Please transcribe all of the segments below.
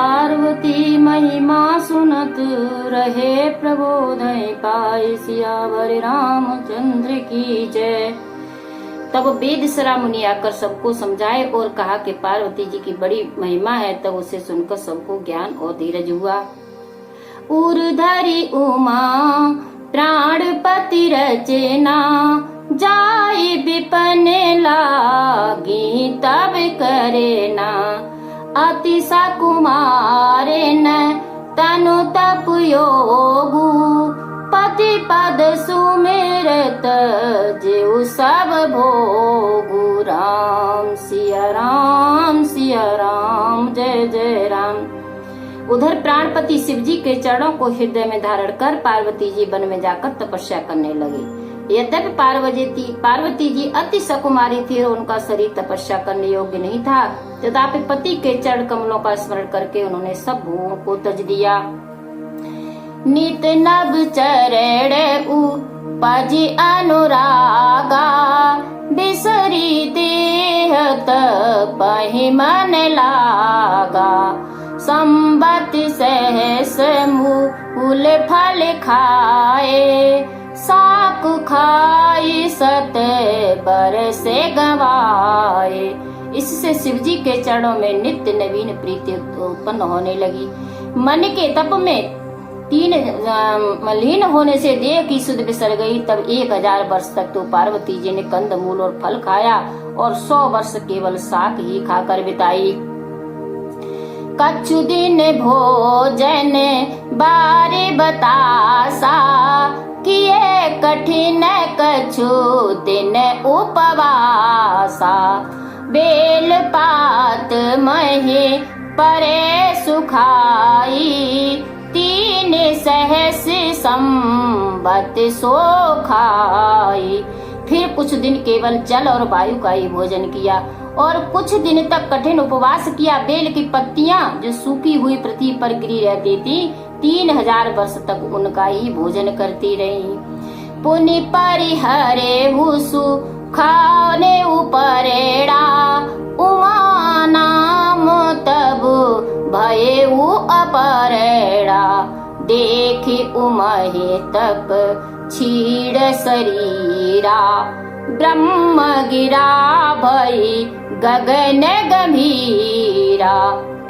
पार्वती महिमा सुनत रहे प्रबोधय पाए सियावर रामचंद्र की जय। तब वेदसरा मुनि आकर सबको समझाए और कहा कि पार्वती जी की बड़ी महिमा है। तब उसे सुनकर सबको ज्ञान और धीरज हुआ। उर्धरी उमा प्राणपति रचना जाय विपन लागी तब करे न अति सकुमारे न तनु तप योगु पति पद सुमेरत जीव सब भोगु। राम सिया राम जय जय राम। उधर प्राणपति शिवजी के चरणों को हृदय में धारण कर पार्वती जी वन में जाकर तपस्या करने लगे। यद्यपि पार्वती जी अति सकुमारी थी और उनका शरीर तपस्या करने योग्य नहीं था, तथापि पति के चरण कमलों का स्मरण करके उन्होंने सब भोगों को त्यज दिया। नित नभ चरण उपजि अनुरागा बिसरी देह तपहि मन लागा। संबत सहस मूल फल खाए साक खाई सत बरसे गवाए। इससे शिवजी के चरणों में नित्य नवीन प्रीति उत्पन्न होने लगी। मन के तप में लीन होने से देह की सुध बिसर गई। तब 1000 वर्ष तक तो पार्वती जी ने कंद मूल और फल खाया और 100 वर्ष केवल साक ही खाकर बिताई। कछु दिन भोजन बारे बतासा किए कठिन कछु दिन उपवासा। बेल पात महे परे सुखाई 3 सहस संबत सो खाई। फिर कुछ दिन केवल जल और वायु का ही भोजन किया और कुछ दिन तक कठिन उपवास किया। बेल की पत्तियां जो सूखी हुई पृथ्वी पर गिरी रहती थी 3000 वर्ष तक उनका ही भोजन करती रही। पुनि परिहरे हुसु खाने उपरेड़ा उमा नाम तब भये अपरेड़ा। देखी उमहे तप छीड़ शरीरा ब्रह्म गिरा भई गगन गंभीरा।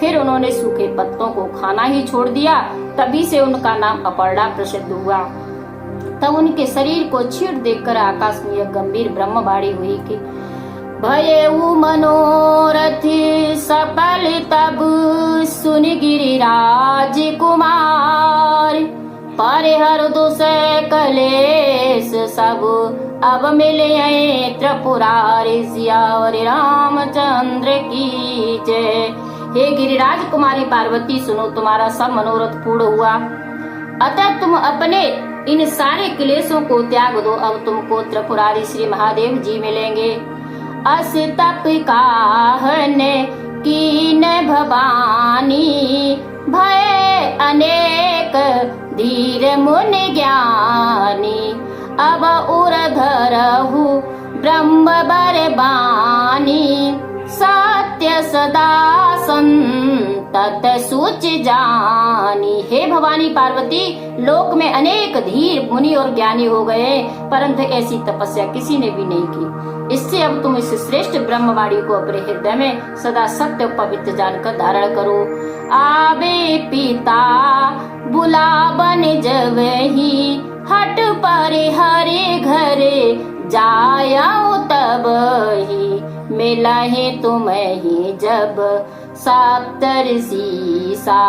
फिर उन्होंने सूखे पत्तों को खाना ही छोड़ दिया। तभी से उनका नाम अपर्णा प्रसिद्ध हुआ। तब उनके शरीर को छीड़ देखकर आकाश में यह गंभीर ब्रह्मवाणी हुई कि भयउ मनोरथ सफल तब सुन गिरिराज कुमार। परिहर दुष कलेश सब अब मिले त्रिपुरारी सियावर रामचंद्र की जय। हे गिरिराज कुमारी पार्वती सुनो, तुम्हारा सब मनोरथ पूर्ण हुआ। अतः तुम अपने इन सारे क्लेशों को त्याग दो। अब तुमको त्रिपुरारी श्री महादेव जी मिलेंगे। अस तप काहन कीन भवानी भय अनेक धीर मुनि ज्ञानी। अब उरधरहु ब्रह्म बरबानी सत्य सदा संतत सूच जानी। हे भवानी पार्वती, लोक में अनेक धीर मुनि और ज्ञानी हो गए, परंतु ऐसी तपस्या किसी ने भी नहीं की। इससे अब तुम इस श्रेष्ठ ब्रह्मवाणी को अपने हृदय में सदा सत्य पवित्र जानकर धारण करो। आवे पिता बुलावन जब ही हट परे हरे घरे जाया तब ही मिला है तुम्हें ही जब सप्तर्षि सा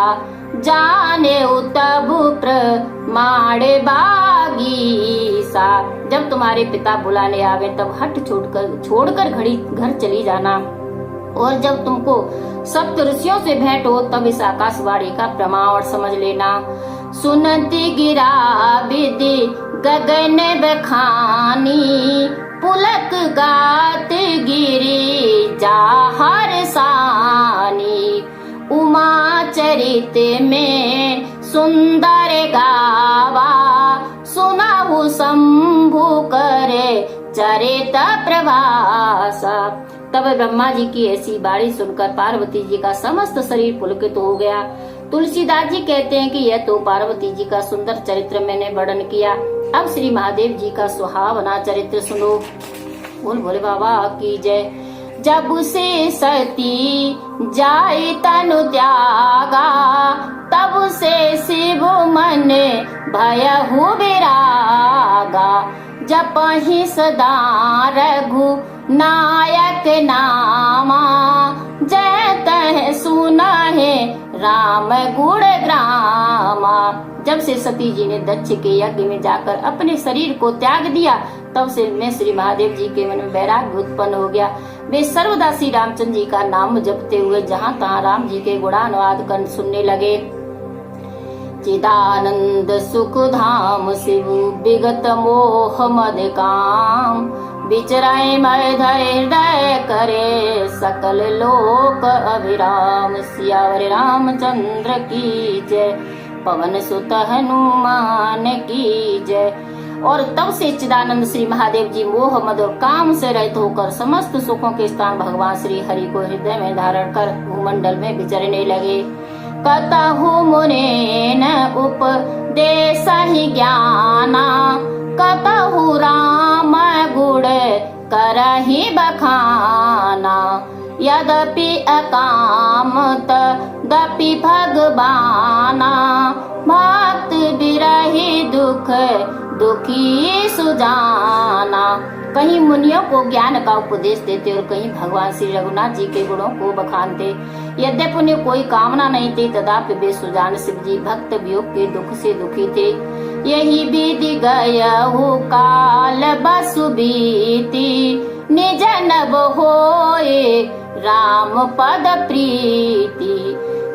जाने तब प्रमाण बागी सा। जब तुम्हारे पिता बुलाने आवे तब हट छोड़कर घड़ी घर चली जाना। और जब तुमको सप्त ऋषियों से भेंट हो तब इस आकाशवाणी का प्रमाण समझ लेना। सुनती गिरा विधि गगन बखानी पुलक गात गिरी जाहर सानी। उमा चरित में सुंदर गावा सुनाहु शंभु करे चरित प्रभासा। तब ब्रह्मा जी की ऐसी बाणी सुनकर पार्वती जी का समस्त शरीर पुलकित हो गया। तुलसीदास जी कहते हैं कि यह तो पार्वती जी का सुंदर चरित्र मैंने वर्णन किया। अब श्री महादेव जी का सुहावना चरित्र सुनो। बोल भोले बाबा की जय। जब से सती जाई तनु त्यागा, तब से शिव मन भयहु विरागा। जपहि सदा रघु नायक नामा, जय तह सुनाहे राम गुण ग्रामा। जब से सती जी ने दक्ष के यज्ञ में जाकर अपने शरीर को त्याग दिया, तब से मैं श्री महादेव जी के मन में वैराग्य उत्पन्न हो गया। वे सर्वदा श्री रामचंद्र जी का नाम जपते हुए जहाँ तहाँ राम जी के गुणानुवाद कर सुनने लगे। चिदानंद सुख धाम शिव विगत मोह मद काम, विचराय मय हृदय करे सकल लोक अभिराम। सियावर रामचंद्र की जय, पवन सुत हनुमान की जय। और तब से चिदानंद श्री महादेव जी मोह मद और काम से रहित होकर समस्त सुखों के स्थान भगवान श्री हरि को हृदय में धारण कर भूमंडल में विचरने लगे। कतहु मुनेन उपदेश ही ज्ञाना, कतहु राम गुण करहि बखाना। यद्यपि अकाम तदपि भगवाना, भक्त बिरहि दुख दुखी सुजाना। कहीं मुनियों को ज्ञान का उपदेश देते और कहीं भगवान श्री रघुनाथ जी के गुणों को बखानते। यद्यपि उन्हें कोई कामना नहीं थी, तथापि वे सुजान शिव जी भक्त वियोग के दुख से दुखी थे। यही विधि गयहु काल बसु बीती, निज नभ होए राम पद प्रीति।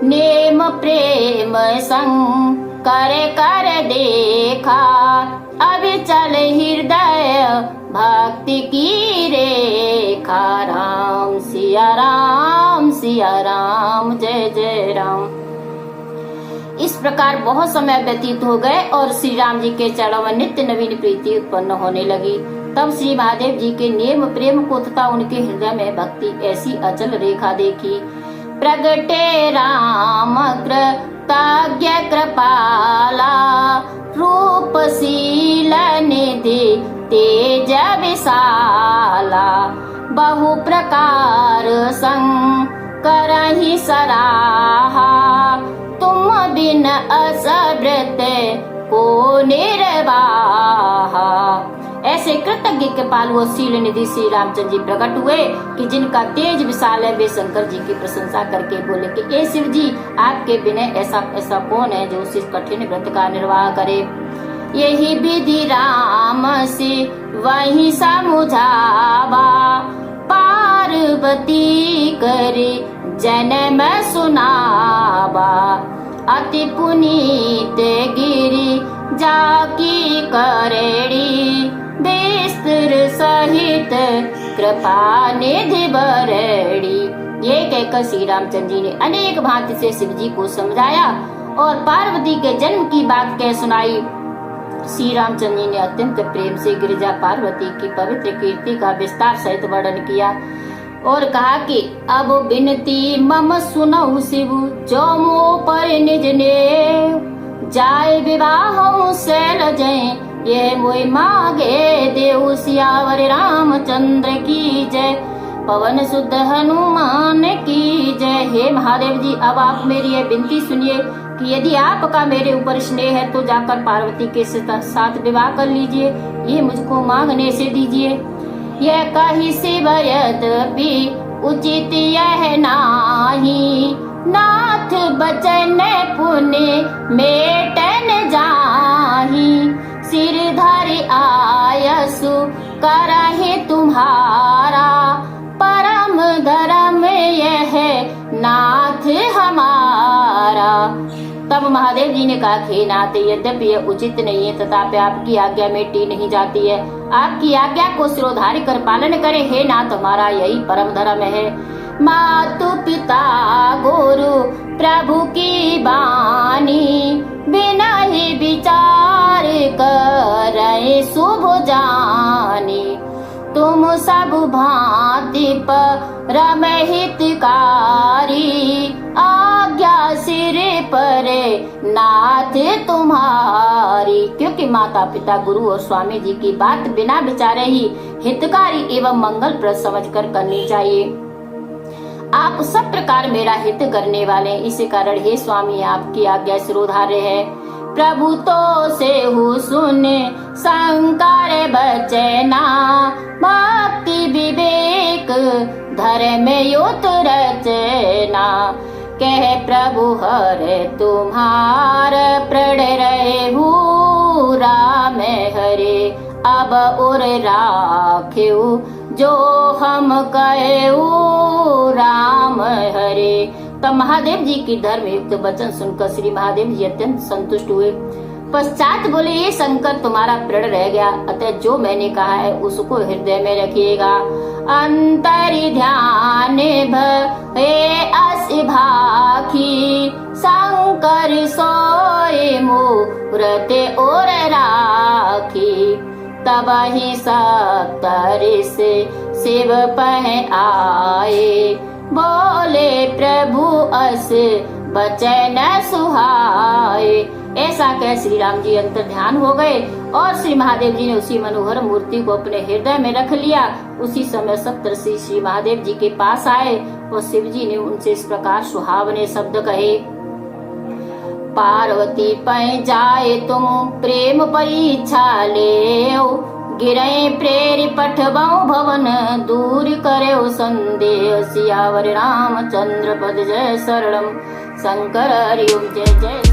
नेम प्रेम संग करे कर देखा, अविचल हृदय भक्ति की रेखा। राम सिया राम जय जय राम। इस प्रकार बहुत समय व्यतीत हो गए और श्री राम जी के चरणों में नित्य नवीन प्रीति उत्पन्न होने लगी। तब श्री महादेव जी के नेम प्रेम को तथा उनके हृदय में भक्ति ऐसी अचल रेखा देखी। प्रगटे राम कृतज्ञ कृपाला, रूपशील निधि तेज विशाला। बहु प्रकार संग करहि सराहा, तुम बिन असव्रत को निर्वाहा। ऐसे कृतज्ञ कृपालु व शील निधि श्री रामचंद्र जी प्रकट हुए कि जिनका तेज विशाल है। वे शंकर जी की प्रशंसा करके बोले कि ए शिव जी, आपके बिना ऐसा कौन है जो इस कठिन व्रत का निर्वाह करे। यही विधि राम से वही समुझावा, पार्वती करे जन्म सुनावा। अति पुनीत गिरी जाकी करेड़ी, विस्तृत सहित कृपा निधि बरड़ी। ये कहकर श्री रामचंद्र जी ने अनेक भांति से शिव जी को समझाया और पार्वती के जन्म की बात कह सुनाई। श्री रामचंद्र जी ने अत्यंत प्रेम से गिरिजा पार्वती की पवित्र कीर्ति का विस्तार सहित वर्णन किया और कहा कि अब बिनती मम सुनहु शिव, जो मोह पर निज ने जाय विवाह शैल जय। ये मोहि मांगे देव सियावर रामचंद्र की जय, पवन सुत हनुमान की जय। हे महादेव जी, अब आप मेरी यह विनती सुनिए कि यदि आपका मेरे ऊपर स्नेह है तो जाकर पार्वती के साथ विवाह कर लीजिए, ये मुझको मांगने से दीजिए। यह कही शिव यद्यपि उचित यह नाही, नाथ बचन पुण्य मेटन जाही। सिर धरि आयसु करहि तुम्हारा, परम धर्म यह नाथ हमारा। तब महादेव जी ने कहा, हे नाथ, यद्यपि यह उचित नहीं है तथापि आपकी आज्ञा मेटी नहीं जाती है। आपकी आज्ञा को सिरोधार्य कर पालन करें। हे नाथ, हमारा यही परम धर्म है। मातु पिता गुरु प्रभु की बानी, बिना ही विचार करे शुभ जानी। तुम सब भांति परम हितकारी, आज्ञा सिर पर नाथ तुम्हारी। क्योंकि माता पिता गुरु और स्वामी जी की बात बिना विचारे ही हितकारी एवं मंगलप्रद समझकर करनी चाहिए। आप सब प्रकार मेरा हित करने वाले, इसी कारण हे स्वामी आपकी आज्ञा सिरोधार्य है। प्रभु तो से हु सुन संकार बचना, भक्ति विवेक धर्म युत रचना। कह प्रभु हर तुम्हार प्रण रहु, राम हरे अब और राख्यु, जो हम कहू राम हरे। तब महादेव जी की धर्म युक्त वचन सुनकर श्री महादेव जी अत्यंत संतुष्ट हुए। पश्चात बोले, ये शंकर तुम्हारा प्रण रह गया, अतः जो मैंने कहा है उसको हृदय में रखिएगा। अंतरि ध्यान भये अस भाखी, शंकर सोए मूरत और राखी। तब ही सप्तऋष शिव पह आए, बोले प्रभु अस बचन सुहाए। ऐसा कह श्री राम जी अंतर ध्यान हो गए और श्री महादेव जी ने उसी मनोहर मूर्ति को अपने हृदय में रख लिया। उसी समय सप्तऋषि श्री महादेव जी के पास आए और शिव जी ने उनसे इस प्रकार सुहावने शब्द कहे। पार्वती पै जाए तुम प्रेम परीक्षा ले, गिरे प्रेरि पठबऊ भवन दूर करे संदेह। सियावर रामचंद्र पद जय शरणम, शंकर हरि ओम जय जय।